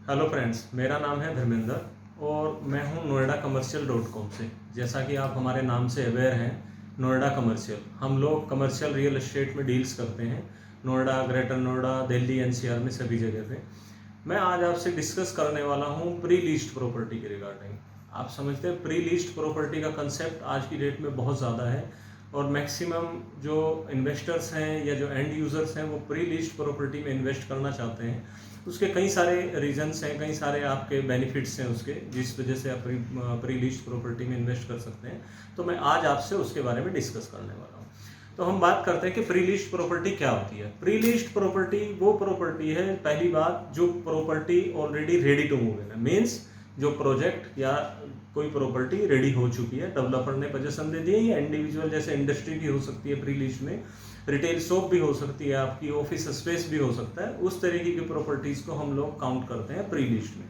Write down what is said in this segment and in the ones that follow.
Hello friends, मेरा नाम है धर्मेंद्र और मैं हूं नोएडा कमर्शियल.com से। जैसा कि आप हमारे नाम से अवेयर हैं, नोएडा कमर्शियल हम लोग कमर्शियल रियल एस्टेट में डील्स करते हैं। नोएडा, ग्रेटर नोएडा, दिल्ली, एनसीआर में सभी जगह पे। मैं आज आपसे डिस्कस करने वाला हूं प्री लीज्ड प्रॉपर्टी के रिगार्डिंग। आप समझते हैं प्री लीज्ड प्रॉपर्टी का कंसेप्ट आज की डेट में बहुत ज़्यादा है और मैक्सिमम जो इन्वेस्टर्स हैं या जो एंड यूज़र्स हैं वो प्री लीज्ड प्रॉपर्टी में इन्वेस्ट करना चाहते हैं। उसके कई सारे रीजंस हैं, कई सारे आपके बेनिफिट्स हैं उसके, जिस वजह से आप प्री लीज्ड प्रॉपर्टी में इन्वेस्ट कर सकते हैं। तो मैं आज आपसे उसके बारे में डिस्कस करने वाला हूँ। तो हम बात करते हैं कि प्री लीज्ड प्रॉपर्टी क्या होती है। प्री लीज्ड प्रॉपर्टी वो प्रॉपर्टी है, पहली बात, जो property already ready to move है, मीन्स जो प्रोजेक्ट या कोई प्रॉपर्टी रेडी हो चुकी है, डेवलपर ने पोजीशन दे दी है, या इंडिविजुअल जैसे इंडस्ट्री भी हो सकती है प्री लीज में, रिटेल शॉप भी हो सकती है, आपकी ऑफिस स्पेस भी हो सकता है। उस तरीके की प्रॉपर्टीज को हम लोग काउंट करते हैं प्री लीज में।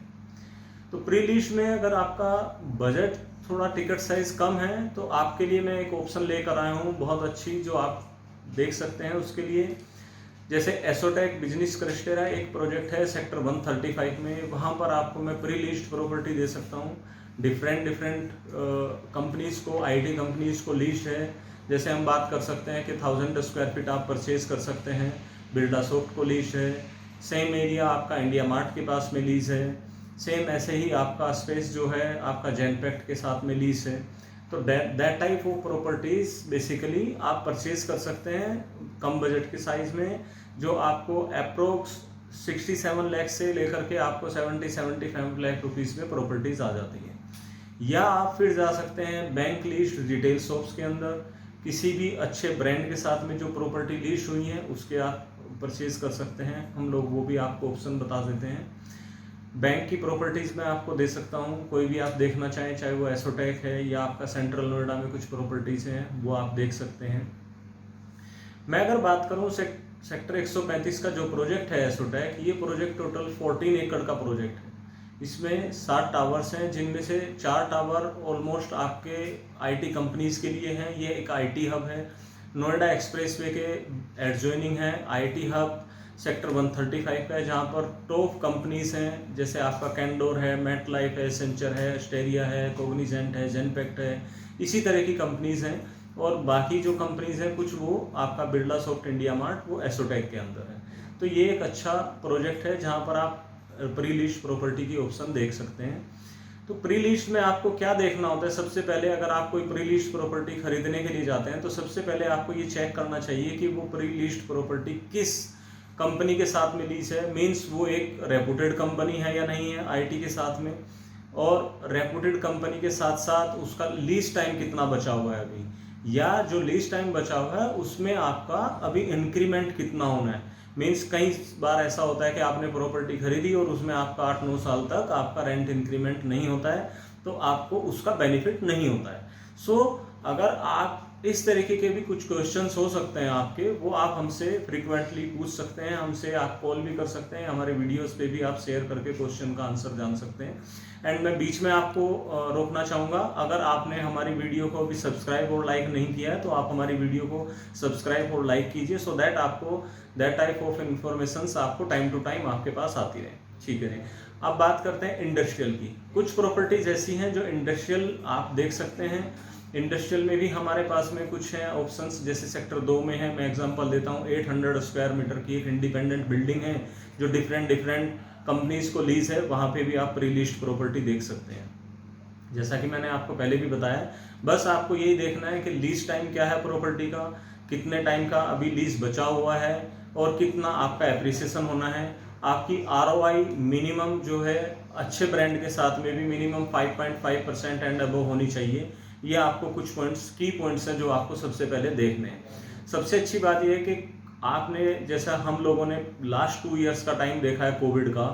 तो प्री लीज में अगर आपका बजट थोड़ा टिकट साइज कम है तो आपके लिए मैं एक ऑप्शन लेकर आया हूँ बहुत अच्छी, जो आप देख सकते हैं उसके लिए। जैसे एसोटेक बिजनेस क्लस्टर एक प्रोजेक्ट है सेक्टर 135 में, वहाँ पर आपको मैं प्री लीज्ड प्रॉपर्टी दे सकता हूँ। डिफरेंट कंपनीज को, आईटी कंपनीज को लीज है। जैसे हम बात कर सकते हैं कि 1000 स्क्वायर फीट आप परचेज कर सकते हैं, बिल्डासॉफ्ट को लीज है। सेम एरिया आपका इंडिया मार्ट के पास में लीज है। सेम ऐसे ही आपका स्पेस जो है आपका जेनपैक्ट के साथ में लीज है। तो that type of properties basically आप परचेज कर सकते हैं कम बजट के साइज में, जो आपको अप्रोक्स 67 लाख से लेकर के आपको 70-75 लाख रुपीस में प्रॉपर्टीज आ जाती हैं। या आप फिर जा सकते हैं बैंक लीज्ड रिटेल शॉप्स के अंदर, किसी भी अच्छे ब्रांड के साथ में जो प्रॉपर्टी लीज हुई है उसके आप परचेज कर सकते हैं। हम लोग वो भी आपको ऑप्शन बता देते हैं। बैंक की प्रॉपर्टीज़ मैं आपको दे सकता हूँ, कोई भी आप देखना चाहें, चाहे वो एसोटेक है या आपका सेंट्रल नोएडा में कुछ प्रॉपर्टीज़ हैं, वो आप देख सकते हैं। मैं अगर बात करूँ सेक्टर 135 का जो प्रोजेक्ट है एसोटेक, ये प्रोजेक्ट टोटल 14 एकड़ का प्रोजेक्ट है। इसमें 7 टावर्स हैं, जिनमें से 4 टावर ऑलमोस्ट आपके आईटी कंपनीज के लिए हैं। ये एक आईटी हब है, नोएडा एक्सप्रेसवे के एडजॉइनिंग है। आईटी हब सेक्टर 135 का है, जहाँ पर टॉप कंपनीज हैं, जैसे आपका कैंडोर है, मेट लाइफ है, सेंचर है, स्टेरिया है, कोग्निजेंट है, जेनपैक्ट है, इसी तरह की कंपनीज हैं। और बाकी जो कंपनीज हैं कुछ, वो आपका बिरलासॉफ्ट, इंडिया मार्ट, वो एसोटेक के अंदर है। तो ये एक अच्छा प्रोजेक्ट है जहाँ पर आप प्री लीज प्रॉपर्टी की ऑप्शन देख सकते हैं। तो प्री लीज में आपको क्या देखना होता है, सबसे पहले अगर आप कोई प्री लीज प्रॉपर्टी खरीदने के लिए जाते हैं तो सबसे पहले आपको ये चेक करना चाहिए कि वो प्री लीज प्रॉपर्टी किस कंपनी के साथ में लीज है, मीन्स वो एक रेपुटेड कंपनी है या नहीं है आईटी के साथ में, और रेपुटेड कंपनी के साथ साथ उसका लीज टाइम कितना बचा हुआ है अभी, या जो लीज टाइम बचा हुआ है उसमें आपका अभी इंक्रीमेंट कितना होना है। मीन्स कई बार ऐसा होता है कि आपने प्रॉपर्टी खरीदी और उसमें आपका 8-9 साल तक आपका रेंट इंक्रीमेंट नहीं होता है, तो आपको उसका बेनिफिट नहीं होता है। सो अगर आप इस तरीके के भी कुछ क्वेश्चंस हो सकते हैं आपके, वो आप हमसे फ्रीक्वेंटली पूछ सकते हैं, हमसे आप कॉल भी कर सकते हैं, हमारे वीडियोस पे भी आप शेयर करके क्वेश्चन का आंसर जान सकते हैं। एंड मैं बीच में आपको रोकना चाहूँगा, अगर आपने हमारी वीडियो को अभी सब्सक्राइब और लाइक नहीं किया है तो आप हमारी वीडियो को सब्सक्राइब और लाइक कीजिए, सो दैट आपको दैट टाइप ऑफ इंफॉर्मेशन आपको टाइम टू टाइम आपके पास आती रहे। ठीक है जी। अब बात करते हैं इंडस्ट्रियल की। कुछ प्रॉपर्टीज ऐसी हैं जो इंडस्ट्रियल आप देख सकते हैं। इंडस्ट्रियल में भी हमारे पास में कुछ हैं ऑप्शंस, जैसे सेक्टर 2 में है, मैं एग्जांपल देता हूँ। 800 स्क्वायर मीटर की एक इंडिपेंडेंट बिल्डिंग है जो डिफरेंट कंपनीज को लीज है, वहाँ पे भी आप प्री लीज्ड प्रॉपर्टी देख सकते हैं। जैसा कि मैंने आपको पहले भी बताया, बस आपको यही देखना है कि लीज टाइम क्या है प्रॉपर्टी का, कितने टाइम का अभी लीज बचा हुआ है, और कितना आपका एप्रिसिएशन होना है। आपकी आरओआई मिनिमम जो है अच्छे ब्रांड के साथ में भी मिनिमम 5.5% एंड अबव होनी चाहिए। ये आपको कुछ पॉइंट्स, की पॉइंट्स हैं जो आपको सबसे पहले देखने हैं। सबसे अच्छी बात यह है कि आपने, जैसा हम लोगों ने लास्ट 2 ईयर्स का टाइम देखा है कोविड का,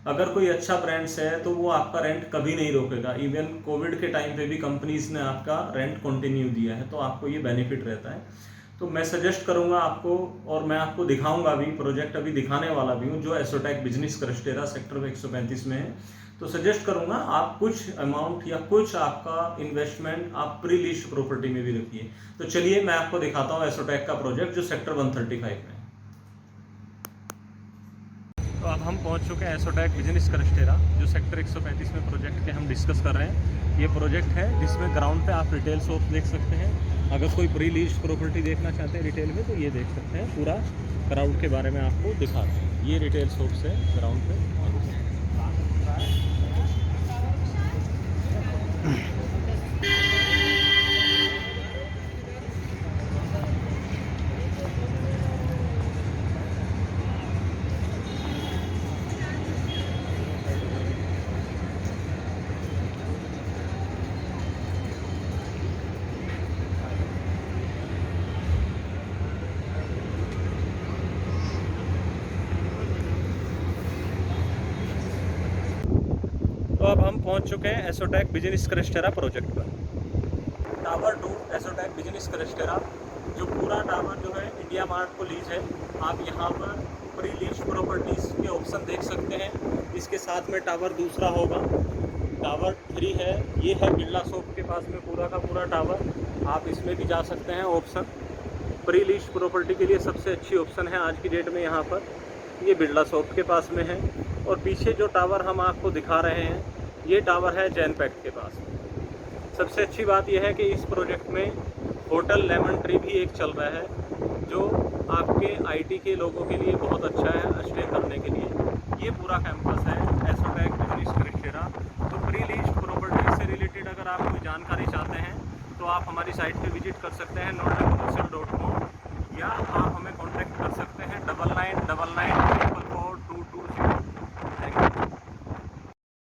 अगर कोई अच्छा ब्रांड्स है तो वो आपका रेंट कभी नहीं रोकेगा। इवन कोविड के टाइम पे भी कंपनीज ने आपका रेंट कंटिन्यू दिया है, तो आपको ये बेनिफिट रहता है। तो मैं सजेस्ट करूंगा आपको, और मैं आपको दिखाऊंगा भी, प्रोजेक्ट अभी दिखाने वाला भी हूँ, जो एसोटेक बिजनेस क्लस्टर सेक्टर 135 में है। तो सजेस्ट करूंगा आप कुछ अमाउंट या कुछ आपका इन्वेस्टमेंट आप प्री लीज्ड प्रॉपर्टी में भी रखिए। तो चलिए मैं आपको दिखाता हूँ एसोटेक का प्रोजेक्ट जो सेक्टर 135 में है। तो आप हम पहुंच चुके हैं एसोटेक बिजनेस क्लस्टेरा, जो सेक्टर 135 में प्रोजेक्ट के हम डिस्कस कर रहे हैं। ये प्रोजेक्ट है जिसमें ग्राउंड पे आप रिटेल शॉप देख सकते हैं। अगर कोई प्री लीज प्रॉपर्टी देखना चाहते हैं रिटेल में तो ये देख सकते हैं। पूरा ग्राउंड के बारे में आपको दिखाते हैं। ये रिटेल शॉप्स है ग्राउंड पे। तो अब हम पहुंच चुके हैं एसोटेक बिजनेस क्लस्टेरा प्रोजेक्ट पर। टावर 2 एसोटेक बिजनेस क्लस्टेरा, जो पूरा टावर जो है इंडिया मार्ट को लीज है। आप यहाँ पर प्री लीज प्रॉपर्टीज़ के ऑप्शन देख सकते हैं। इसके साथ में टावर दूसरा होगा, टावर 3 है। ये है बिरला शॉप के पास में पूरा का पूरा टावर। आप इसमें भी जा सकते हैं। ऑप्शन प्री लीज प्रॉपर्टी के लिए सबसे अच्छी ऑप्शन है आज की डेट में यहाँ पर। ये बिरला शॉप के पास में है। और पीछे जो टावर हम आपको दिखा रहे हैं ये टावर है जैन पैक्ट के पास। सबसे अच्छी बात यह है कि इस प्रोजेक्ट में होटल लेमन ट्री भी एक चल रहा है, जो आपके आईटी के लोगों के लिए बहुत अच्छा है स्टे करने के लिए। ये पूरा कैंपस है एसोटेक बिजनेस क्लस्टेरा। तो प्री लीज प्रॉपर्टी से रिलेटेड अगर आप कोई जानकारी चाहते हैं तो आप हमारी साइट पे विजिट कर सकते हैं noidacommercial.com, या आप हमें कॉन्टैक्ट कर सकते हैं 9999